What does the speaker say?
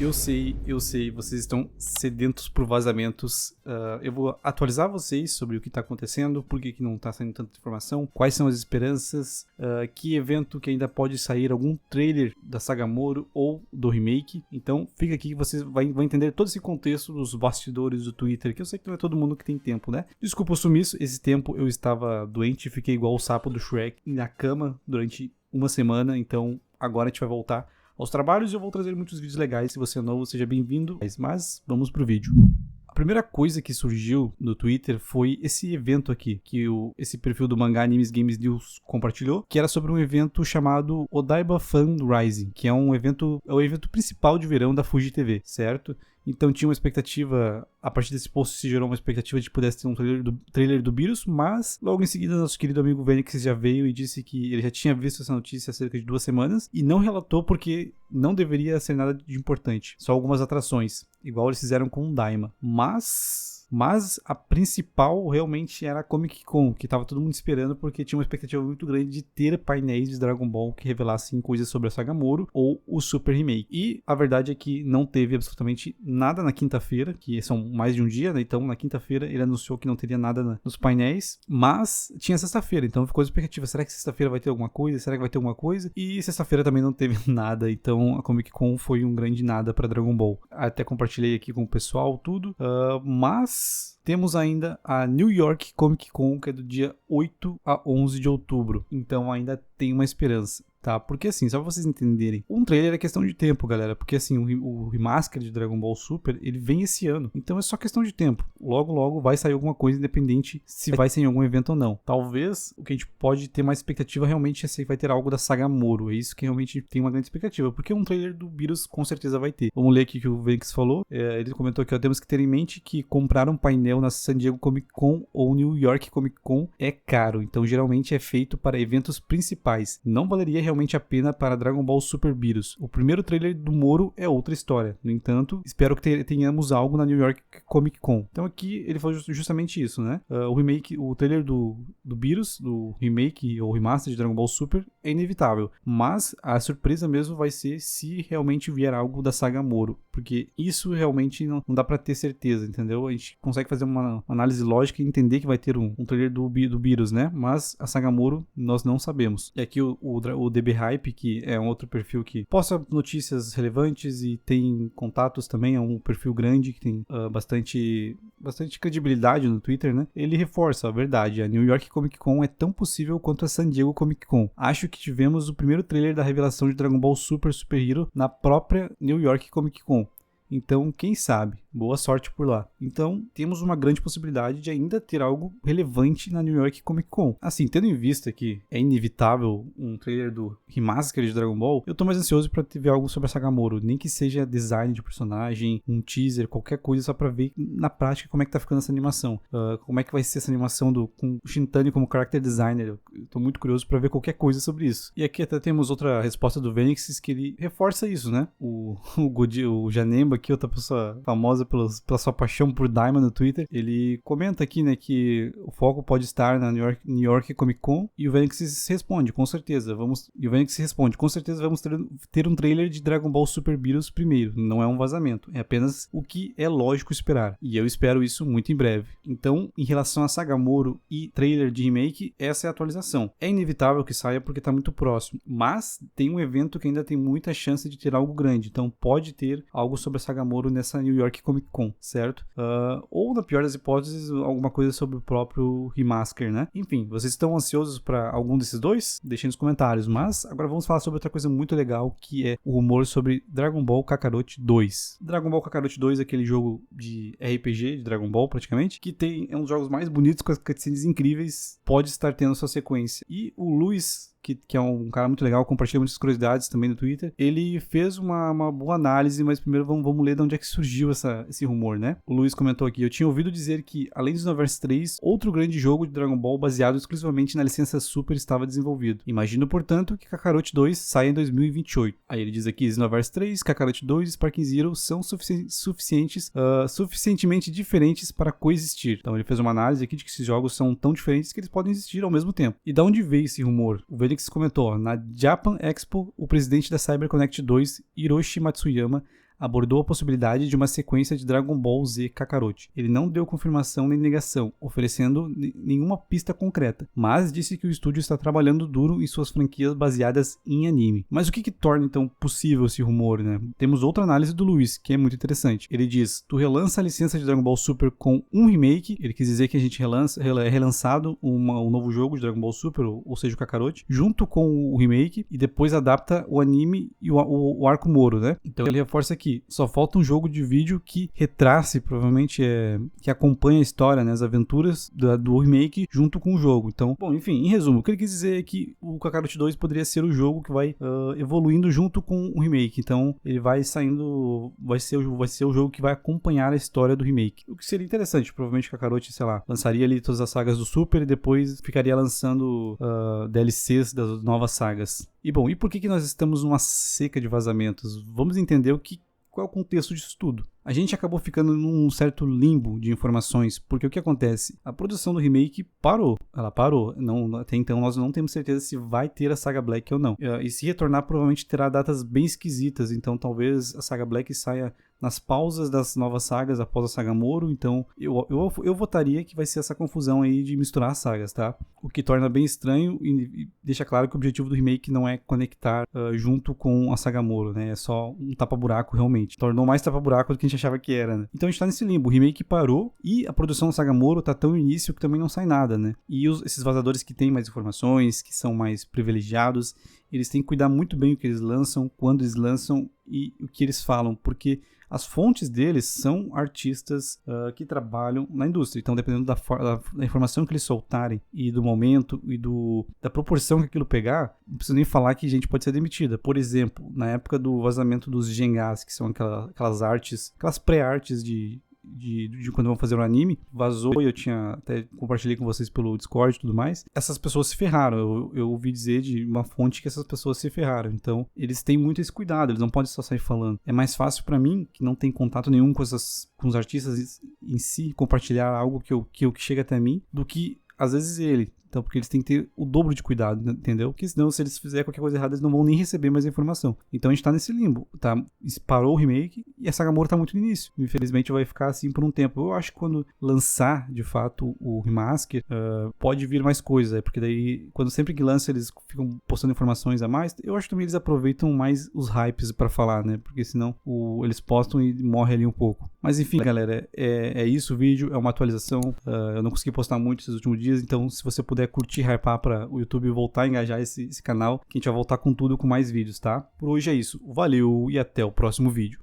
Eu sei, vocês estão sedentos por vazamentos. Eu vou atualizar vocês sobre o que está acontecendo, por que não está saindo tanta informação, quais são as esperanças, que evento que ainda pode sair, algum trailer da saga Moro ou do remake. Então fica aqui que vocês vão entender todo esse contexto dos bastidores do Twitter, que eu sei que não é todo mundo que tem tempo, né? Desculpa o sumiço, esse tempo eu estava doente e fiquei igual o sapo do Shrek na cama durante uma semana, então agora a gente vai voltar aos trabalhos e eu vou trazer muitos vídeos legais. Se você é novo, seja bem-vindo. Mas vamos pro vídeo. A primeira coisa que surgiu no Twitter foi esse evento aqui, que esse perfil do Mangá Animes Games News compartilhou, que era sobre um evento chamado Odaiba Fan Rising, que é o evento principal de verão da Fuji TV, certo? Então tinha uma expectativa, a partir desse post se gerou uma expectativa de que pudesse ter um trailer do Beerus, mas logo em seguida nosso querido amigo Venix já veio e disse que ele já tinha visto essa notícia há cerca de 2 semanas e não relatou porque não deveria ser nada de importante, só algumas atrações, igual eles fizeram com o Daima. Mas a principal realmente era a Comic Con, que tava todo mundo esperando porque tinha uma expectativa muito grande de ter painéis de Dragon Ball que revelassem coisas sobre a saga Moro ou o Super Remake. E a verdade é que não teve absolutamente nada na quinta-feira, que são mais de um dia, né? Então na quinta-feira ele anunciou que não teria nada nos painéis, mas tinha sexta-feira, então ficou a expectativa, será que sexta-feira vai ter alguma coisa? Será que vai ter alguma coisa? E sexta-feira também não teve nada, então a Comic Con foi um grande nada para Dragon Ball. Até compartilhei aqui com o pessoal tudo, mas temos ainda a New York Comic Con, que é do dia 8 a 11 de outubro. Então ainda tem uma esperança, tá? Porque assim, só pra vocês entenderem, um trailer é questão de tempo, galera. Porque assim, o remaster de Dragon Ball Super, ele vem esse ano. Então é só questão de tempo. Logo vai sair alguma coisa, independente se vai ser em algum evento ou não. Talvez o que a gente pode ter mais expectativa realmente é se vai ter algo da saga Moro. É isso que realmente tem uma grande expectativa. Porque um trailer do Beerus com certeza vai ter. Vamos ler aqui o que o Venix falou. Ele comentou aqui, ó, temos que ter em mente que comprar um painel na San Diego Comic Con ou New York Comic Con é caro. Então geralmente é feito para eventos principais. Não valeria realmente a pena para Dragon Ball Super Beerus. O primeiro trailer do Moro é outra história. No entanto, espero que tenhamos algo na New York Comic Con. Então aqui ele falou justamente isso, né? O trailer do Beerus, do remake ou remaster de Dragon Ball Super é inevitável. Mas a surpresa mesmo vai ser se realmente vier algo da saga Moro. Porque isso realmente não dá pra ter certeza, entendeu? A gente consegue fazer uma análise lógica e entender que vai ter um trailer do Beerus, né? Mas a saga Moro nós não sabemos. E aqui o DB Hype, que é um outro perfil que posta notícias relevantes e tem contatos também, é um perfil grande que tem bastante credibilidade no Twitter, né? Ele reforça a verdade, a New York Comic Con é tão possível quanto a San Diego Comic Con. Acho que tivemos o primeiro trailer da revelação de Dragon Ball Super Hero na própria New York Comic Con. Então, quem sabe? Boa sorte por lá. Então, temos uma grande possibilidade de ainda ter algo relevante na New York Comic Con. Assim, tendo em vista que é inevitável um trailer do remaster de Dragon Ball, eu tô mais ansioso pra ver algo sobre a saga Moro. Nem que seja design de personagem, um teaser, qualquer coisa, só pra ver na prática como é que tá ficando essa animação. Como é que vai ser essa animação com o Shintani como character designer. Eu tô muito curioso pra ver qualquer coisa sobre isso. E aqui até temos outra resposta do Venix que ele reforça isso, né? O Janemba, aqui, outra pessoa famosa pela sua paixão por Daima no Twitter, ele comenta aqui, né, que o foco pode estar na New York Comic Con, e o Venix responde, com certeza vamos ter um trailer de Dragon Ball Super Beerus primeiro, não é um vazamento, é apenas o que é lógico esperar, e eu espero isso muito em breve. Então, em relação a saga Moro e trailer de remake, essa é a atualização. É inevitável que saia porque tá muito próximo, mas tem um evento que ainda tem muita chance de ter algo grande, então pode ter algo sobre a saga Moro nessa New York Comic Con, certo? Ou, na pior das hipóteses, alguma coisa sobre o próprio remaster, né? Enfim, vocês estão ansiosos para algum desses dois? Deixem nos comentários, mas agora vamos falar sobre outra coisa muito legal, que é o rumor sobre Dragon Ball Kakarot 2. Dragon Ball Kakarot 2 é aquele jogo de RPG de Dragon Ball, praticamente, que é um dos jogos mais bonitos, com as cutscenes incríveis, pode estar tendo sua sequência. E o Luiz, que é um cara muito legal, compartilha muitas curiosidades também no Twitter, ele fez uma boa análise, mas primeiro vamos ler de onde é que surgiu esse rumor, né? O Luiz comentou aqui, eu tinha ouvido dizer que, além de Xenoverse 3, outro grande jogo de Dragon Ball baseado exclusivamente na licença Super estava desenvolvido. Imagino, portanto, que Kakarot 2 saia em 2028. Aí ele diz aqui, Xenoverse 3, Kakarot 2 e Sparking Zero são suficientemente diferentes para coexistir. Então ele fez uma análise aqui de que esses jogos são tão diferentes que eles podem existir ao mesmo tempo. E da onde veio esse rumor? O Felix comentou, na Japan Expo, o presidente da CyberConnect 2, Hiroshi Matsuyama, abordou a possibilidade de uma sequência de Dragon Ball Z Kakarot. Ele não deu confirmação nem negação, oferecendo nenhuma pista concreta, mas disse que o estúdio está trabalhando duro em suas franquias baseadas em anime. Mas o que torna então possível esse rumor, né? Temos outra análise do Luiz, que é muito interessante. Ele diz: tu relança a licença de Dragon Ball Super com um remake, ele quis dizer que a gente relançado um novo jogo de Dragon Ball Super, ou seja, o Kakarot, junto com o remake, e depois adapta o anime e o arco Moro, né? Então ele reforça aqui, só falta um jogo de vídeo que retrace, provavelmente que acompanha a história, né, as aventuras do remake junto com o jogo. Então, bom, enfim, em resumo, o que ele quis dizer é que o Kakarot 2 poderia ser o jogo que vai evoluindo junto com o remake. Então, ele vai saindo, vai ser o jogo que vai acompanhar a história do remake. O que seria interessante, provavelmente o Kakarot, sei lá, lançaria ali todas as sagas do Super e depois ficaria lançando DLCs das novas sagas. E bom, e por que nós estamos numa seca de vazamentos? Vamos entender qual é o contexto disso tudo. A gente acabou ficando num certo limbo de informações, porque o que acontece? A produção do remake parou. Ela parou. Não, até então nós não temos certeza se vai ter a saga Black ou não. E se retornar, provavelmente terá datas bem esquisitas. Então talvez a saga Black saia nas pausas das novas sagas após a saga Moro. Então eu votaria que vai ser essa confusão aí de misturar as sagas, tá? O que torna bem estranho e deixa claro que o objetivo do remake não é conectar junto com a saga Moro, né? É só um tapa-buraco realmente. Tornou mais tapa-buraco do que a gente achava que era, né? Então a gente tá nesse limbo. O remake parou e a produção da saga Moro tá tão no início que também não sai nada, né? E esses vazadores que têm mais informações, que são mais privilegiados, eles têm que cuidar muito bem o que eles lançam, quando eles lançam e o que eles falam, porque as fontes deles são artistas que trabalham na indústria. Então, dependendo da informação que eles soltarem e do momento e da proporção que aquilo pegar, não preciso nem falar que gente pode ser demitida. Por exemplo, na época do vazamento dos Gengás, que são aquelas artes, aquelas pré-artes de quando vão fazer um anime, vazou, e eu tinha até compartilhei com vocês pelo Discord e tudo mais. Essas pessoas se ferraram. Eu ouvi dizer de uma fonte que essas pessoas se ferraram. Então, eles têm muito esse cuidado, eles não podem só sair falando. É mais fácil pra mim, que não tem contato nenhum com os artistas em si, compartilhar algo que chega até mim, do que às vezes ele. Então, porque eles têm que ter o dobro de cuidado, entendeu? Porque senão, se eles fizerem qualquer coisa errada, eles não vão nem receber mais informação. Então, a gente tá nesse limbo, tá? Parou o remake e a saga Moro tá muito no início. Infelizmente, vai ficar assim por um tempo. Eu acho que quando lançar, de fato, o remaster, pode vir mais coisa, porque daí, sempre que lança, eles ficam postando informações a mais. Eu acho que também eles aproveitam mais os hypes pra falar, né? Porque senão, eles postam e morre ali um pouco. Mas, enfim, galera, é isso o vídeo, é uma atualização. Eu não consegui postar muito esses últimos dias, então, se você puder curtir, hypar para o YouTube voltar a engajar esse canal, que a gente vai voltar com tudo, com mais vídeos, tá? Por hoje é isso. Valeu e até o próximo vídeo.